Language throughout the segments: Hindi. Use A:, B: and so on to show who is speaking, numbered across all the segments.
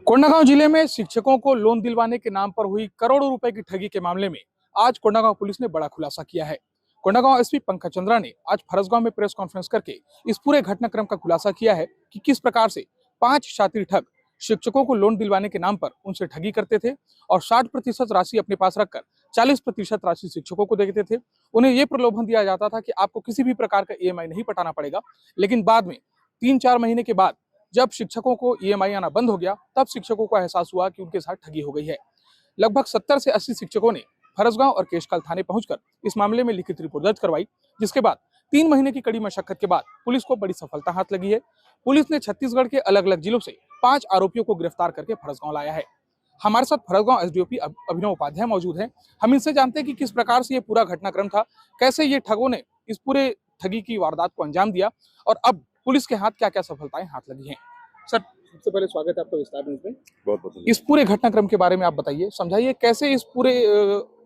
A: कोंडागांव जिले में शिक्षकों को लोन दिलवाने के नाम पर हुई करोड़ों रुपए की ठगी के मामले में आज कोंडागांव पुलिस ने बड़ा खुलासा किया है। कोंडागांव एसपी पंकज चंद्रा ने आज फरसगांव में प्रेस कॉन्फ्रेंस करके इस पूरे घटनाक्रम का खुलासा किया है कि किस प्रकार से 5 शातिर ठग शिक्षकों को लोन दिलवाने के नाम पर उनसे ठगी करते थे और 60% राशि अपने पास रखकर 40% राशि शिक्षकों को देते थे। उन्हें यह प्रलोभन दिया जाता था कि आपको किसी भी प्रकार का ईएमआई नहीं पटाना पड़ेगा, लेकिन बाद में 3-4 महीने के बाद जब शिक्षकों को ईएमआई आना बंद हो गया, तब शिक्षकों को एहसास हुआ कि उनके साथ ठगी हो गई है। लगभग 70 से 80 शिक्षकों ने फरसगांव और केशकाल थाने पहुंचकर इस मामले में लिखित रिपोर्ट दर्ज करवाई, जिसके बाद 3 महीने की कड़ी मशक्कत के बाद पुलिस को बड़ी सफलता हाथ लगी है। पुलिस ने छत्तीसगढ़ के अलग अलग जिलों से 5 आरोपियों को गिरफ्तार करके फरसगांव लाया है। हमारे साथ फरसगांव एसडीओपी अभिनव उपाध्याय मौजूद हैं। हम इनसे जानते हैं कि किस प्रकार से ये पूरा घटनाक्रम था, कैसे ये ठगों ने इस पूरे ठगी की वारदात को अंजाम दिया और अब पुलिस के हाथ क्या क्या सफलताएं हाथ लगी हैं। सर, सबसे पहले स्वागत है आपका विस्तार न्यूज़ में।
B: बहुत बहुत
A: इस पूरे घटनाक्रम के बारे में आप बताइए, समझाइए कैसे इस पूरे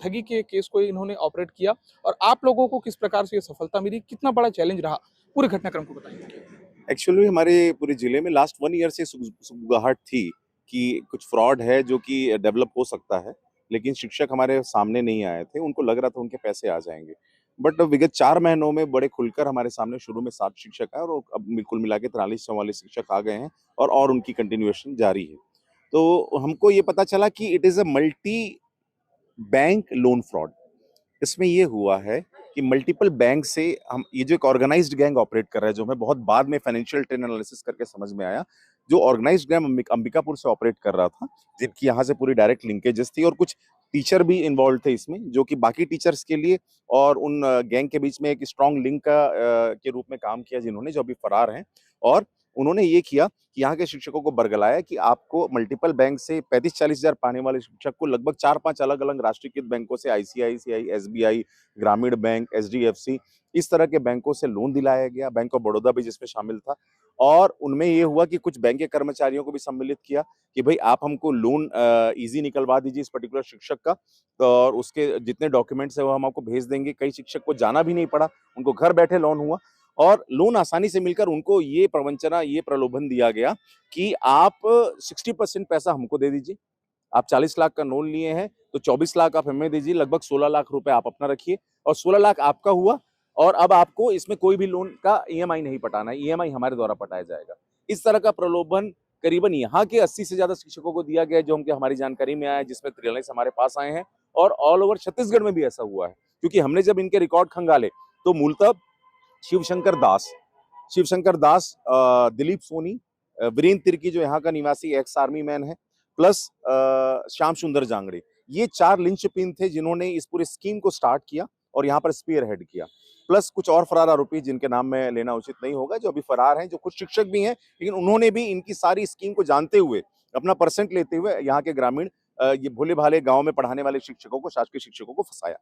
A: ठगी के केस को इन्होंने ऑपरेट किया और आप लोगों को किस प्रकार से ये सफलता मिली, कितना बड़ा चैलेंज रहा, पूरे घटनाक्रम को बताइए।
B: एक्चुअली हमारे पूरे जिले में लास्ट 1 ईयर से सुगबुगाहट थी कि कुछ फ्रॉड है जो कि डेवलप हो सकता है, लेकिन शिक्षक हमारे सामने नहीं आए थे। उनको लग रहा था उनके पैसे आ जाएंगे, बट विगत 4 महीनों में बड़े खुलकर हमारे सामने शुरू में 7 शिक्षक आए और अब कुल मिला के 43-44 शिक्षक आ गए हैं और उनकी कंटिन्यूएशन जारी है। तो हमको ये पता चला कि it is a multi bank loan fraud. इसमें ये हुआ है कि मल्टीपल बैंक से हम ये जो एक ऑर्गेनाइज्ड गैंग ऑपरेट कर रहा है, जो हमें बहुत बाद में फाइनेंशियल ट्रेंड एनालिसिस करके समझ में आया, जो ऑर्गेनाइज्ड गैंग अंबिकापुर से ऑपरेट कर रहा था, जिनकी यहाँ से पूरी डायरेक्ट लिंकेजेस थी और कुछ टीचर भी इन्वॉल्व थे इसमें, जो कि बाकी टीचर्स के लिए और उन गैंग के बीच में एक स्ट्रॉन्ग लिंक का के रूप में काम किया, जिन्होंने जो अभी फरार हैं। और उन्होंने ये किया कि यहाँ के शिक्षकों को बरगलाया कि आपको मल्टीपल बैंक से 35-40 हजार पाने वाले शिक्षक को लगभग 4-5 अलग-अलग राष्ट्रीयकृत बैंकों से आईसीआईसीआई, एसबीआई, ग्रामीण बैंक, एचडीएफसी, इस तरह के बैंकों से लोन दिलाया गया। बैंक ऑफ बड़ौदा भी जिसमें शामिल था और उनमें ये हुआ कि कुछ बैंक के कर्मचारियों को भी सम्मिलित किया कि भाई आप हमको लोन ईज़ी निकलवा दीजिए इस पर्टिकुलर शिक्षक का, तो और उसके जितने डॉक्यूमेंट्स हैं वो हम आपको भेज देंगे। कई शिक्षक को जाना भी नहीं पड़ा, उनको घर बैठे लोन हुआ और लोन आसानी से मिलकर उनको ये प्रवंचना, ये प्रलोभन दिया गया कि आप 60% पैसा हमको दे दीजिए। आप 40 लाख का लोन लिए हैं तो 24 लाख आप हमें दीजिए, लगभग 16 लाख रुपए आप अपना रखिए और 16 लाख आपका हुआ और अब आपको इसमें कोई भी लोन का ईएमआई नहीं पटाना है, ईएमआई हमारे द्वारा पटाया जाएगा। इस तरह का प्रलोभन करीबन यहाँ के 80 से ज्यादा शिक्षकों को दिया गया, जो हमारी जानकारी में आया है, जिसमें 43 हमारे पास आए हैं और ऑल ओवर छत्तीसगढ़ में भी ऐसा हुआ है। क्योंकि हमने जब इनके रिकॉर्ड खंगाले तो मूलतः शिवशंकर दास, दिलीप सोनी, वीरेंद्र तिर्की जो यहाँ का निवासी एक्स आर्मी मैन है, प्लस श्याम सुंदर जांगड़े, ये 4 लिंचपिन थे जिन्होंने इस पूरी स्कीम को स्टार्ट किया और यहाँ पर स्पीयर हेड किया। प्लस कुछ और फरार आरोपी जिनके नाम में लेना उचित नहीं होगा, जो अभी फरार हैं, जो कुछ शिक्षक भी हैं, लेकिन उन्होंने भी इनकी सारी स्कीम को जानते हुए, अपना परसेंट लेते हुए यहाँ के ग्रामीण ये भोले भाले गाँव में पढ़ाने वाले शिक्षकों को, शासकीय शिक्षकों को फंसाया।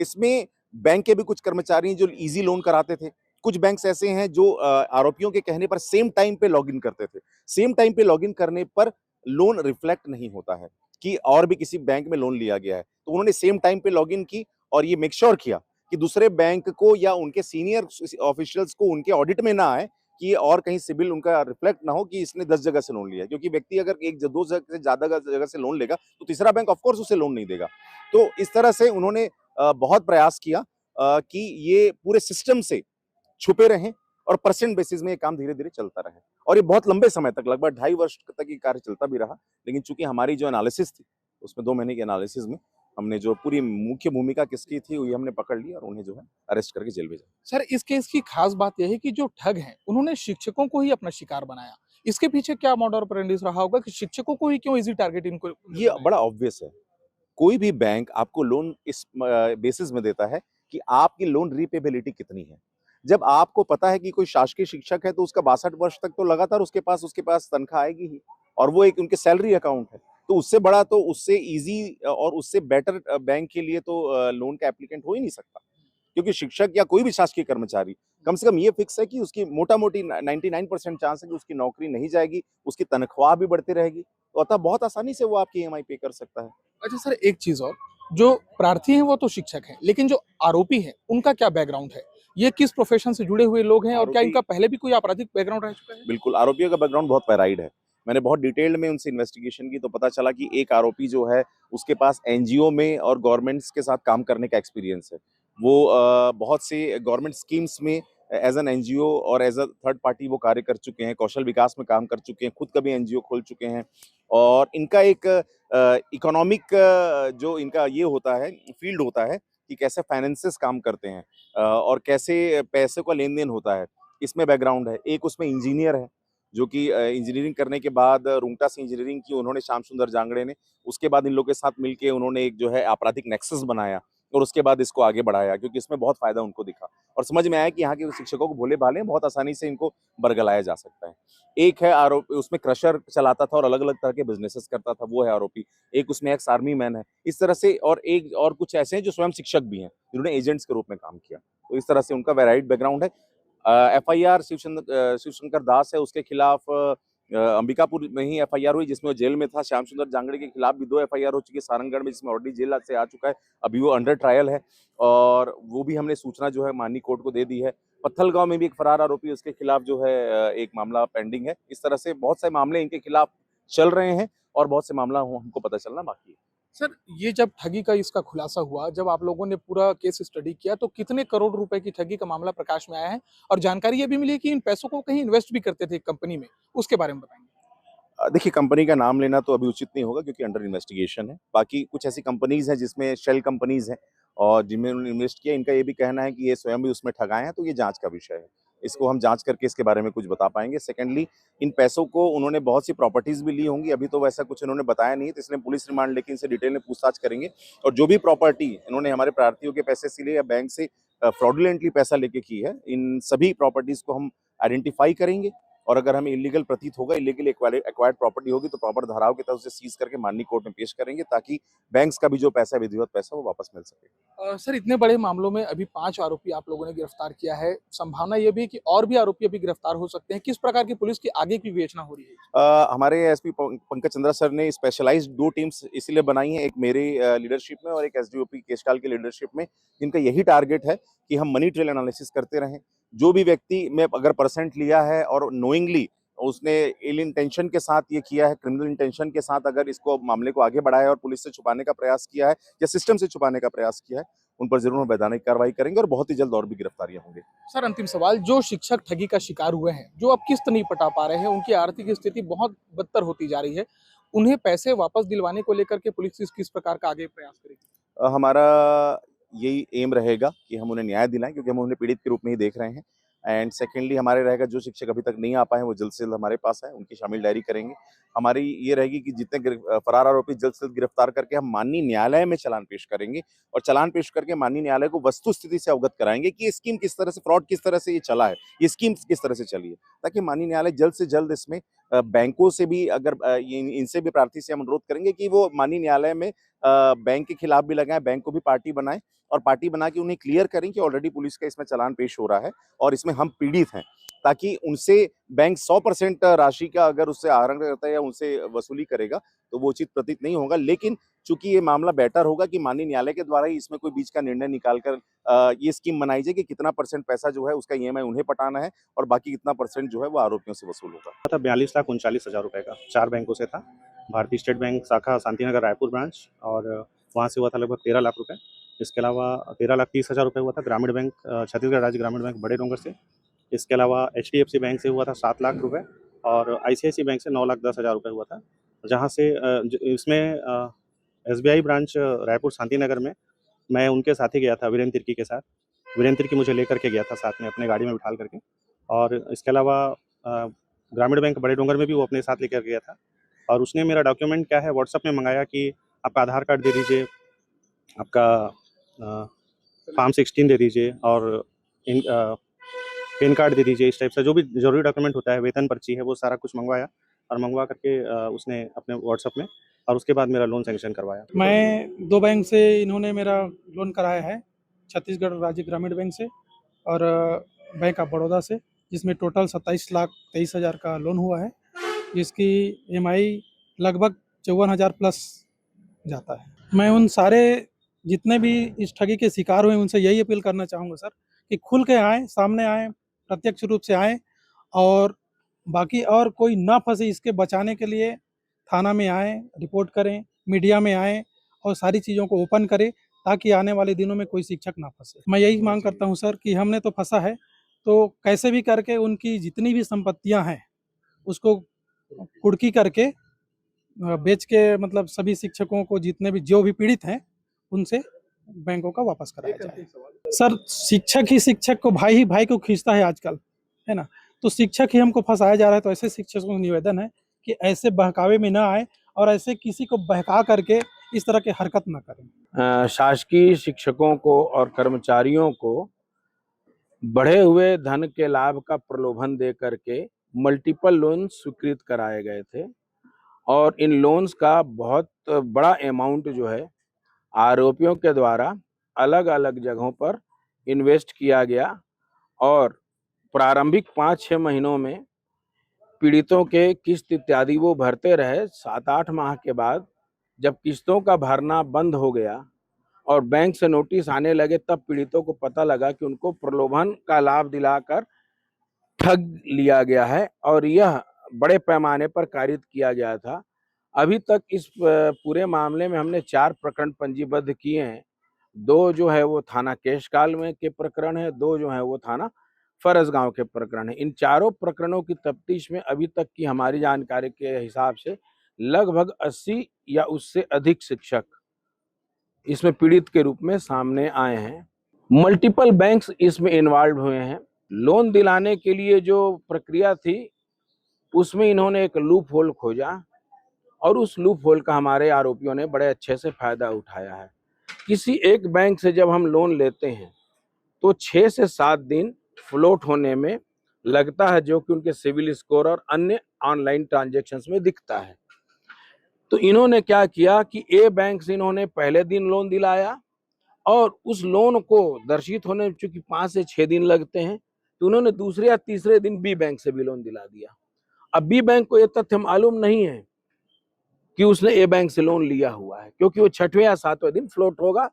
B: इसमें बैंक के भी कुछ कर्मचारी जो इजी लोन कराते थे, कुछ बैंक्स ऐसे हैं जो आरोपियों के कहने पर सेम टाइम पे लॉगिन करते थे। सेम टाइम पे लॉगिन करने पर लोन रिफ्लेक्ट नहीं होता है कि और भी किसी बैंक में लोन लिया गया है। तो उन्होंने सेम टाइम पे लॉगिन की और ये मेक श्योर किया कि दूसरे बैंक को या उनके सीनियर ऑफिशियल्स को उनके ऑडिट में ना आए कि और कहीं सिबिल उनका रिफ्लेक्ट ना हो कि इसने 10 जगह से लोन लिया है। क्योंकि व्यक्ति अगर 1-2 जगह से ज्यादा जगह से लोन लेगा तो तीसरा बैंक ऑफ कोर्स उसे लोन नहीं देगा। तो इस तरह से उन्होंने बहुत प्रयास किया कि ये पूरे सिस्टम से छुपे रहें और परसेंट बेसिस में ये काम धीरे धीरे चलता रहे और ये बहुत लंबे समय तक, लगभग 2.5 वर्ष तक ये कार्य चलता भी रहा। लेकिन चूंकि हमारी जो एनालिसिस थी उसमें 2 महीने की एनालिसिस में हमने जो पूरी मुख्य भूमिका किसकी थी वो हमने पकड़ ली और उन्हें जो है अरेस्ट करके जेल भेजा।
A: सर, इस केस की खास बात यह है कि जो ठग हैं उन्होंने शिक्षकों को ही अपना शिकार बनाया। इसके पीछे क्या मॉडल ऑपरेंडी रहा होगा कि शिक्षकों को ही क्यों इजी टारगेट इनको?
B: ये बड़ा ऑब्वियस है। कोई भी बैंक आपको लोन इस बेसिस में देता है कि आपकी लोन रीपेबिलिटी कितनी है। जब आपको पता है कि कोई शासकीय शिक्षक है तो उसका 62 वर्ष तक तो लगातार उसके पास तनख्वाह आएगी ही और वो एक उनके सैलरी अकाउंट है। तो उससे बड़ा, तो उससे इजी और उससे बेटर बैंक के लिए तो लोन का एप्लीकेंट हो ही नहीं सकता। क्योंकि शिक्षक या कोई भी शासकीय कर्मचारी, कम से कम ये फिक्स है कि उसकी मोटा-मोटी 99% चांस है कि उसकी नौकरी नहीं जाएगी, उसकी तनख्वाह भी बढ़ती रहेगी। तो अतः बहुत आसानी से वो आपकी ईएमआई पे कर सकता है।
A: अच्छा सर, एक चीज और, जो प्रार्थी हैं वो तो शिक्षक हैं, लेकिन जो आरोपी हैं उनका क्या बैकग्राउंड है? ये किस प्रोफेशन से जुड़े हुए लोग हैं और क्या इनका पहले भी कोई आपराधिक बैकग्राउंड रह चुका है?
B: बिल्कुल, आरोपियों का बैकग्राउंड बहुत वैराइड है। मैंने बहुत डिटेल्ड में उनसे इन्वेस्टिगेशन की तो पता चला कि एक आरोपी जो है उसके पास एनजीओ में और गवर्नमेंट्स के साथ काम करने का एक्सपीरियंस है। वो बहुत से गवर्नमेंट स्कीम्स में एज एन एनजीओ और एज अ थर्ड पार्टी वो कार्य कर चुके हैं, कौशल विकास में काम कर चुके हैं, खुद कभी एनजीओ खोल चुके हैं। और इनका एक इकोनॉमिक जो इनका ये होता है, फील्ड होता है कि कैसे फाइनेंसेस काम करते हैं और कैसे पैसे का लेन-देन होता है, इसमें बैकग्राउंड है। एक उसमें इंजीनियर है, जो कि इंजीनियरिंग करने के बाद रुंगटा से इंजीनियरिंग की उन्होंने श्याम सुंदर जांगड़े ने। उसके बाद इन लोगों के साथ मिलके उन्होंने एक जो है आपराधिक नेक्सस बनाया और उसके बाद इसको आगे बढ़ाया क्योंकि इसमें बहुत फ़ायदा उनको दिखा और समझ में आया कि यहाँ के शिक्षकों को भोले-भाले हैं, बहुत आसानी से इनको बरगलाया जा सकता है। एक है आरोपी उसमें क्रशर चलाता था और अलग-अलग तरह के बिज़नेसेस करता था, वो है आरोपी। एक उसमें एक्स आर्मी मैन है। इस तरह से और एक और कुछ ऐसे हैं जो स्वयं शिक्षक भी हैं, जिन्होंने एजेंट्स के रूप में काम किया। तो इस तरह से उनका वैराइड बैकग्राउंड है। एफआईआर शिवशंकर दास है, उसके खिलाफ अंबिकापुर में ही एफआईआर हुई जिसमें वो जेल में था। श्याम सुंदर जांगड़े के खिलाफ भी 2 एफआईआर हो चुकी है सारंगढ़ में, जिसमें ऑलरेडी जेल से आ चुका है। अभी वो अंडर ट्रायल है और वो भी हमने सूचना जो है माननीय कोर्ट को दे दी है। पत्थलगाँव में भी एक फरार आरोपी उसके खिलाफ जो है एक मामला पेंडिंग है। इस तरह से बहुत सारे मामले इनके खिलाफ चल रहे हैं और बहुत से मामला हमको पता चलना बाकी है।
A: सर, ये जब ठगी का इसका खुलासा हुआ, जब आप लोगों ने पूरा केस स्टडी किया, तो कितने करोड़ रुपए की ठगी का मामला प्रकाश में आया है? और जानकारी ये भी मिली कि इन पैसों को कहीं इन्वेस्ट भी करते थे कंपनी में, उसके बारे में बताएँगे?
B: देखिए कंपनी का नाम लेना तो अभी उचित नहीं होगा क्योंकि अंडर इन्वेस्टिगेशन है। बाकी कुछ ऐसी कंपनीज़ हैं जिसमें शेल कंपनीज़ हैं और जिनमें उन्होंने इन्वेस्ट किया, इनका ये भी कहना है कि ये स्वयं भी उसमें ठगाए हैं, तो ये जाँच का विषय है। इसको हम जाँच करके इसके बारे में कुछ बता पाएँगे। सेकेंडली इन पैसों को उन्होंने बहुत सी प्रॉपर्टीज़ भी ली होंगी, अभी तो वैसा कुछ इन्होंने बताया नहीं है, तो इसलिए पुलिस रिमांड लेके इनसे डिटेल में पूछताछ करेंगे और जो भी प्रॉपर्टी इन्होंने हमारे प्रार्थियों के पैसे से लिए या बैंक से फ्रॉडुलेंटली पैसा लेके की है, इन सभी प्रॉपर्टीज़ को हम आइडेंटिफ़ाई करेंगे और अगर हमें इल्लीगल प्रतीत होगा, इल्लीगली एक्वायर्ड प्रॉपर्टी होगी तो प्रॉपर धाराओं के तहत उसे सीज़ करके माननीय कोर्ट में पेश करेंगे ताकि बैंक्स का भी जो पैसा है, विधिवत पैसा, वो वापस मिल सके।
A: सर, इतने बड़े मामलों में अभी 5 आरोपी आप लोगों ने गिरफ्तार किया है। संभावना ये भी है कि और भी आरोपी अभी गिरफ्तार हो सकते हैं। किस प्रकार की पुलिस की आगे की विवेचना हो रही है?
B: हमारे एसपी पंकज चंद्रा सर ने स्पेशलाइज्ड 2 टीम्स इसीलिए बनाई हैं, एक मेरे लीडरशिप में और एक एसडीओपी केशकाल की लीडरशिप में, जिनका यही टारगेट है कि हम मनी ट्रेल एनालिसिस करते रहें। जो भी व्यक्ति में अगर परसेंट लिया है और नोइंगली उसने इल इंटेंशन के साथ ये किया है, क्रिमिनल इंटेंशन के साथ अगर इसको मामले को आगे बढ़ाया और पुलिस से छुपाने का प्रयास किया है या सिस्टम से छुपाने का प्रयास किया है, उन पर ज़रूर हम वैधानिक कार्रवाई करेंगे और बहुत ही जल्द और भी गिरफ्तारियाँ होंगी।
A: सर, अंतिम सवाल, जो शिक्षक ठगी का शिकार हुए हैं, जो अब किस्त नहीं पटा पा रहे हैं, उनकी आर्थिक स्थिति बहुत बदतर होती जा रही है, उन्हें पैसे वापस दिलवाने को लेकर के पुलिस किस प्रकार का आगे प्रयास करेगी?
B: हमारा यही एम रहेगा कि हम उन्हें न्याय दिलाएँ क्योंकि हम उन्हें पीड़ित के रूप में ही देख रहे हैं। एंड सेकेंडली हमारे रहेगा जो शिक्षक अभी तक नहीं आ पाए हैं वो जल्द से जल्द हमारे पास आएँ, उनकी शामिल डायरी करेंगे। हमारी ये रहेगी कि जितने फरार आरोपी जल्द से जल्द गिरफ्तार करके हम माननीय न्यायालय में चालान पेश करेंगे और चालान पेश करके माननीय न्यायालय को वस्तुस्थिति से अवगत कराएँगे कि ये स्कीम किस तरह से फ्रॉड किस तरह से ये चला है, ये स्कीम किस तरह से चली है। ताकि माननीय न्यायालय जल्द से जल्द इसमें बैंकों से भी अगर इनसे भी प्रार्थी से हम अनुरोध करेंगे कि वो माननीय न्यायालय में बैंक के खिलाफ भी लगाएँ, बैंक को भी पार्टी बनाएँ और पार्टी बना के उन्हें क्लियर करें कि ऑलरेडी पुलिस का इसमें चालान पेश हो रहा है और इसमें हम पीड़ित हैं। ताकि उनसे बैंक 100% राशि का अगर उससे आहरण करता है या उनसे वसूली करेगा, तो वो उचित प्रतीत नहीं होगा। लेकिन चूँकि ये मामला बेटर होगा कि माननीय न्यायालय के द्वारा ही इसमें कोई बीच का निर्णय निकाल कर ये स्कीम बनाई जाए कि कितना परसेंट पैसा जो है उसका ईएमआई उन्हें पटाना है और बाकी कितना परसेंट जो है वो आरोपियों से वसूल होगा।
C: था 42,39,000 रुपए का 4 बैंकों से था। भारतीय स्टेट बैंक शाखा शांतिनगर रायपुर ब्रांच और वहाँ से हुआ था लगभग 13 लाख रुपए। इसके अलावा 13,30,000 रुपए हुआ था ग्रामीण बैंक छत्तीसगढ़ राज्य ग्रामीण बैंक बड़े डोंगर से। इसके अलावा एचडीएफसी बैंक से हुआ था 7 लाख रुपए और आईसीआईसी बैंक से 9,10,000 रुपए हुआ था। जहाँ से इसमें एसबीआई ब्रांच रायपुर शांतिनगर में मैं उनके साथ ही गया था वीरेंद्र तिर्की के साथ। वीरेंद्र तिर्की मुझे लेकर के गया था साथ में अपने गाड़ी में बिठाल करके और इसके अलावा ग्रामीण बैंक बड़े डोंगर में भी वो अपने साथ लेकर गया था और उसने मेरा डॉक्यूमेंट क्या है व्हाट्सएप में मंगाया कि आपका आधार कार्ड दे दीजिए, आपका फॉर्म 16 दे दीजिए और पैन कार्ड दे दीजिए। इस टाइप से जो भी ज़रूरी डॉक्यूमेंट होता है, वेतन पर्ची है, वो सारा कुछ मंगवाया और मंगवा करके उसने अपने व्हाट्सएप में और उसके बाद मेरा लोन सैंक्शन करवाया।
D: मैं 2 बैंक से इन्होंने मेरा लोन कराया है, छत्तीसगढ़ राज्य ग्रामीण बैंक से और बैंक ऑफ बड़ौदा से, जिसमें टोटल 27,23,000 का लोन हुआ है, जिसकी ईएमआई लगभग 54,000 प्लस जाता है। मैं उन सारे जितने भी इस ठगी के शिकार हुए उनसे यही अपील करना चाहूँगा सर कि खुल के आएँ, सामने आएँ, प्रत्यक्ष रूप से आएँ और बाकी और कोई ना फंसे इसके बचाने के लिए थाना में आए, रिपोर्ट करें, मीडिया में आए और सारी चीज़ों को ओपन करें ताकि आने वाले दिनों में कोई शिक्षक ना फंसे। मैं यही मांग करता हूं सर कि हमने तो फंसा है तो कैसे भी करके उनकी जितनी भी संपत्तियां हैं उसको कुर्की करके बेच के मतलब सभी शिक्षकों को जितने भी जो भी पीड़ित हैं उनसे बैंकों का वापस कराया जाए। सर शिक्षक ही शिक्षक को भाई ही भाई को खींचता है आजकल, है ना? तो शिक्षक ही हमको फंसाया जा रहा है, तो ऐसे शिक्षकों को निवेदन है कि ऐसे बहकावे में ना आए और ऐसे किसी को बहका करके इस तरह की हरकत ना करें।
E: शासकीय शिक्षकों को और कर्मचारियों को बढ़े हुए धन के लाभ का प्रलोभन दे करके मल्टीपल लोन स्वीकृत कराए गए थे और इन लोन्स का बहुत बड़ा अमाउंट जो है आरोपियों के द्वारा अलग अलग जगहों पर इन्वेस्ट किया गया और प्रारंभिक 5-6 महीनों में पीड़ितों के किस्त इत्यादि वो भरते रहे। 7-8 माह के बाद जब किस्तों का भरना बंद हो गया और बैंक से नोटिस आने लगे तब पीड़ितों को पता लगा कि उनको प्रलोभन का लाभ दिलाकर ठग लिया गया है और यह बड़े पैमाने पर कारित किया गया था। अभी तक इस पूरे मामले में हमने 4 प्रकरण पंजीबद्ध किए हैं। 2 जो है वो थाना केशकाल में के प्रकरण है, 2 जो है वो थाना फरसगांव के प्रकरण है। इन चारों प्रकरणों की तफ्तीश में अभी तक की हमारी जानकारी के हिसाब से लगभग 80 या उससे अधिक शिक्षक इसमें पीड़ित के रूप में सामने आए हैं। मल्टीपल बैंक्स इसमें इन्वॉल्व हुए हैं। लोन दिलाने के लिए जो प्रक्रिया थी उसमें इन्होंने एक लूप होल खोजा और उस लूप होल का हमारे आरोपियों ने बड़े अच्छे से फायदा उठाया है। किसी एक बैंक से जब हम लोन लेते हैं तो 6 से 7 दिन फ्लोट होने में लगता है, जो कि उनके सिविल स्कोर और अन्य ऑनलाइन ट्रांजैक्शंस में दिखता है। तो इन्होंने क्या किया कि ए बैंक से इन्होंने पहले दिन लोन दिलाया और उस लोन को दर्शित होने में चूंकि 5 से 6 दिन लगते हैं तो उन्होंने दूसरे या तीसरे दिन बी बैंक से भी लोन दिला दिया। अब बी बैंक को यह तथ्य मालूम नहीं है कि उसने ए बैंक से लोन लिया हुआ है, क्योंकि वो 6वें या 7वें दिन फ्लोट होगा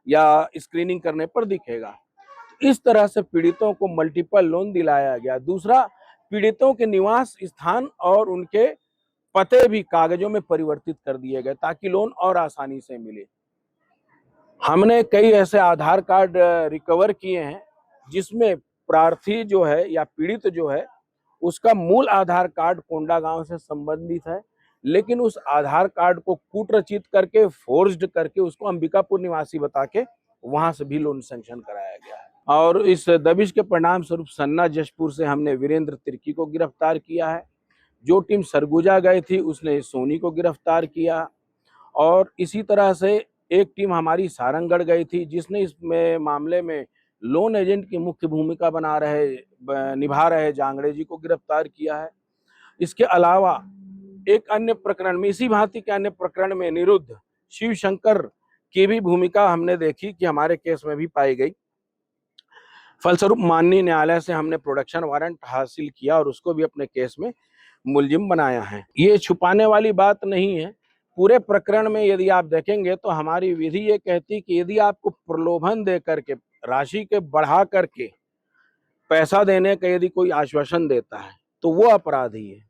E: या स्क्रीनिंग करने पर दिखेगा। इस तरह से पीड़ितों को मल्टीपल लोन दिलाया गया। दूसरा, पीड़ितों के निवास स्थान और उनके पते भी कागजों में परिवर्तित कर दिए गए ताकि लोन और आसानी से मिले। हमने कई ऐसे आधार कार्ड रिकवर किए हैं जिसमें प्रार्थी जो है या पीड़ित जो है उसका मूल आधार कार्ड कोंडागांव से संबंधित है, लेकिन उस आधार कार्ड को कूटरचित करके फोर्ज्ड करके उसको अंबिकापुर निवासी बता के वहां से भी लोन सैंक्शन कराया गया है। और इस दबिश के परिणाम स्वरूप सन्ना जशपुर से हमने वीरेंद्र तिर्की को गिरफ्तार किया है। जो टीम सरगुजा गई थी उसने सोनी को गिरफ्तार किया और इसी तरह से एक टीम हमारी सारंगगढ़ गई थी जिसने इस मामले में लोन एजेंट की मुख्य भूमिका निभा रहे जांगड़े जी को गिरफ्तार किया है। इसके अलावा एक अन्य प्रकरण में, इसी भांति के अन्य प्रकरण में निरुद्ध शिव शंकर की भी भूमिका हमने देखी कि हमारे केस में भी पाई गई। फलस्वरूप माननीय न्यायालय से हमने प्रोडक्शन वारंट हासिल किया और उसको भी अपने केस में मुलजिम बनाया है। ये छुपाने वाली बात नहीं है। पूरे प्रकरण में यदि आप देखेंगे तो हमारी विधि ये कहती कि यदि आपको प्रलोभन दे करके राशि के बढ़ा करके पैसा देने का यदि कोई आश्वासन देता है तो वो अपराधी है,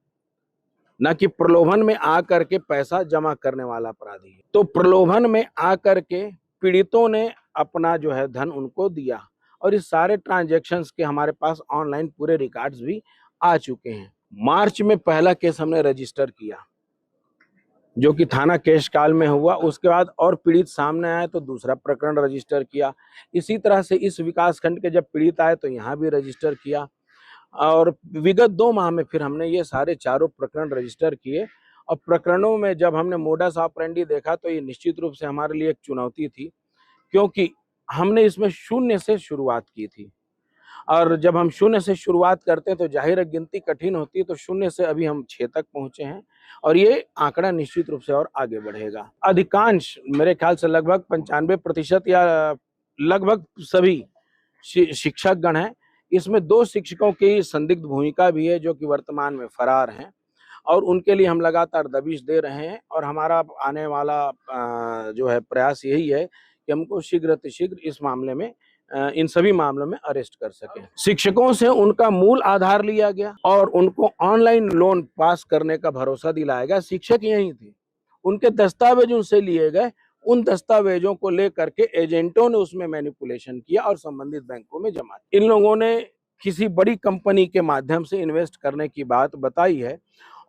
E: न कि प्रलोभन में आकर के पैसा जमा करने वाला अपराधी है। तो प्रलोभन में आकर के पीड़ितों ने अपना जो है धन उनको दिया और इस सारे ट्रांजैक्शंस के हमारे पास ऑनलाइन पूरे रिकॉर्ड्स भी आ चुके हैं। मार्च में पहला केस हमने रजिस्टर किया जो कि थाना केशकाल में हुआ। उसके बाद और पीड़ित सामने आए तो दूसरा प्रकरण रजिस्टर किया। इसी तरह से इस विकास खंड के जब पीड़ित आए तो यहाँ भी रजिस्टर किया और विगत 2 माह में फिर हमने ये सारे चारों प्रकरण रजिस्टर किए। और प्रकरणों में जब हमने मोडस ऑपरेंडी देखा तो ये निश्चित रूप से हमारे लिए एक चुनौती थी, क्योंकि हमने इसमें शून्य से शुरुआत की थी और जब हम शून्य से शुरुआत करते हैं तो जाहिर है गिनती कठिन होती है। तो शून्य से अभी हम 6 तक पहुंचे हैं और ये आंकड़ा निश्चित रूप से और आगे बढ़ेगा। अधिकांश, मेरे ख्याल से लगभग 95% या लगभग सभी शिक्षक गण हैं। इसमें 2 शिक्षकों की संदिग्ध भूमिका भी है जो कि वर्तमान में फरार हैं और उनके लिए हम लगातार दबिश दे रहे हैं और हमारा आने वाला जो है प्रयास यही है कि हमको शीघ्र इस मामले में इन सभी मामलों में अरेस्ट कर सके। शिक्षकों से उनका मूल आधार लिया गया और उनको ऑनलाइन लोन पास करने का भरोसा दिलाया गया। शिक्षक यही थे, उनके दस्तावेज उनसे लिए गए, उन दस्तावेजों को लेकर के एजेंटों ने उसमें मैनिपुलेशन किया और संबंधित बैंकों में जमा। इन लोगों ने किसी बड़ी कंपनी के माध्यम से इन्वेस्ट करने की बात बताई है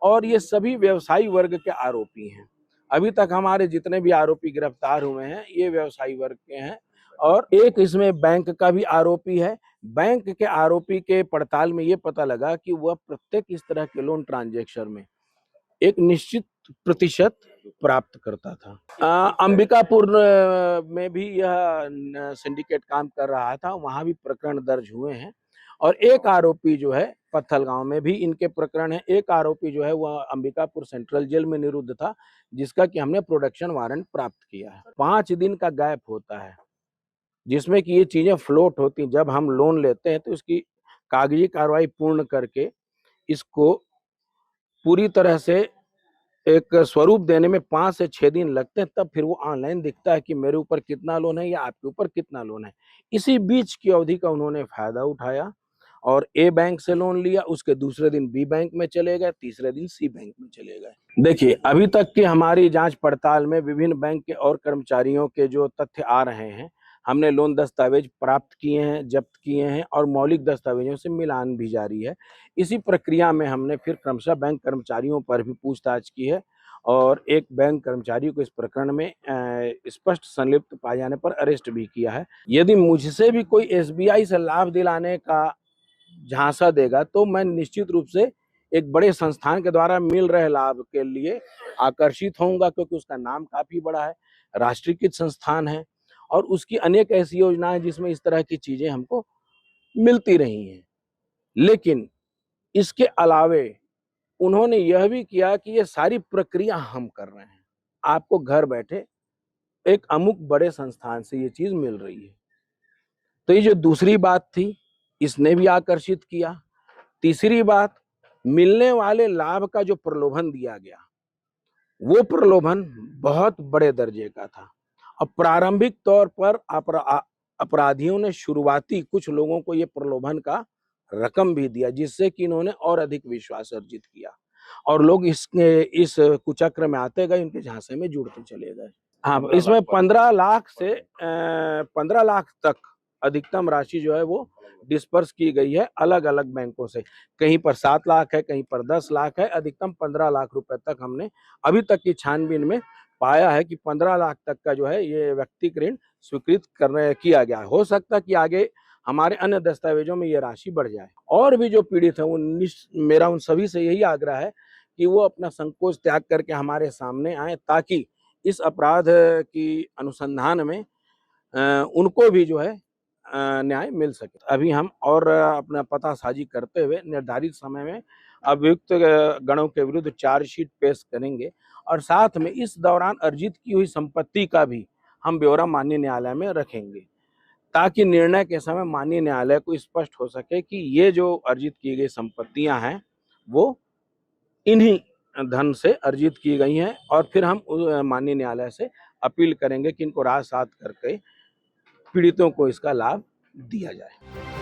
E: और ये सभी व्यवसायी वर्ग के आरोपी हैं। अभी तक हमारे जितने भी आरोपी गिरफ्तार हुए हैं ये व्यवसायी वर्ग के हैं और एक इसमें बैंक का भी आरोपी है। बैंक के आरोपी के पड़ताल में ये पता लगा कि वह प्रत्येक इस तरह के लोन ट्रांजैक्शन में एक निश्चित प्रतिशत प्राप्त करता था। अंबिकापुर में भी यह सिंडिकेट काम कर रहा था, वहां भी प्रकरण दर्ज हुए हैं और एक आरोपी जो है पत्थलगांव में भी इनके प्रकरण है। एक आरोपी जो है वह अंबिकापुर सेंट्रल जेल में निरुद्ध था, जिसका कि हमने प्रोडक्शन वारंट प्राप्त किया है। 5 दिन का गैप होता है जिसमें कि ये चीजें फ्लोट होती। जब हम लोन लेते हैं तो इसकी कागजी कार्रवाई पूर्ण करके इसको पूरी तरह से एक स्वरूप देने में 5 से 6 दिन लगते हैं, तब फिर वो ऑनलाइन दिखता है कि मेरे ऊपर कितना लोन है या आपके ऊपर कितना लोन है। इसी बीच की अवधि का उन्होंने फायदा उठाया और ए बैंक से लोन लिया, उसके दूसरे दिन बी बैंक में चले गए, तीसरे दिन सी बैंक में चले गए। देखिए, अभी तक की हमारी जांच पड़ताल में विभिन्न बैंक के और कर्मचारियों के जो तथ्य आ रहे हैं, हमने लोन दस्तावेज प्राप्त किए हैं, जब्त किए हैं और मौलिक दस्तावेजों से मिलान भी जारी है। इसी प्रक्रिया में हमने फिर क्रमशः बैंक कर्मचारियों पर भी पूछताछ की है और एक बैंक कर्मचारी को इस प्रकरण में स्पष्ट संलिप्त पाए जाने पर अरेस्ट भी किया है। यदि मुझसे भी कोई एसबीआई से लाभ दिलाने का झांसा देगा तो मैं निश्चित रूप से एक बड़े संस्थान के द्वारा मिल रहे लाभ के लिए आकर्षित होऊंगा, क्योंकि उसका नाम काफी बड़ा है, राष्ट्रीयकृत संस्थान है और उसकी अनेक ऐसी योजनाएं जिसमें इस तरह की चीजें हमको मिलती रही हैं। लेकिन इसके अलावे उन्होंने यह भी किया कि ये सारी प्रक्रिया हम कर रहे हैं, आपको घर बैठे एक अमुक बड़े संस्थान से ये चीज मिल रही है। तो ये जो दूसरी बात थी इसने भी आकर्षित किया। तीसरी बात, मिलने वाले लाभ का जो प्रलोभन दिया गया वो प्रलोभन बहुत बड़े दर्जे का था। अब प्रारंभिक तौर पर अपराधियों ने शुरुआती कुछ लोगों को ये प्रलोभन का रकम भी दिया, जिससे कि इन्होंने और अधिक विश्वास अर्जित किया और लोग इस कुचक्र में आते गए, इनके झांसे में जुड़ते चले गए। हाँ, इसमें 15 लाख से 15 लाख तक अधिकतम राशि जो है वो डिस्पर्स की गई है अलग अलग बैंकों से। कहीं पर 7 लाख है, कहीं पर 10 लाख है, अधिकतम 15 लाख रुपए तक हमने अभी तक की छानबीन में पाया है कि 15 लाख तक का जो है ये व्यक्तिगत ऋण स्वीकृत किया गया। हो सकता है कि आगे हमारे अन्य दस्तावेजों में ये राशि बढ़ जाए। और भी जो पीड़ित है मेरा उन सभी से यही आग्रह है कि वो अपना संकोच त्याग करके हमारे सामने आए, ताकि इस अपराध की अनुसंधान में उनको भी जो है न्याय मिल सके। अभी हम और अपना पतासाजी करते हुए निर्धारित समय में अभियुक्त गणों के विरुद्ध चार्जशीट पेश करेंगे और साथ में इस दौरान अर्जित की हुई संपत्ति का भी हम ब्यौरा माननीय न्यायालय में रखेंगे, ताकि निर्णय के समय माननीय न्यायालय को स्पष्ट हो सके कि ये जो अर्जित की गई संपत्तियां हैं वो इन्हीं धन से अर्जित की गई हैं और फिर हम माननीय न्यायालय से अपील करेंगे कि इनको राहत करके पीड़ितों को इसका लाभ दिया जाए।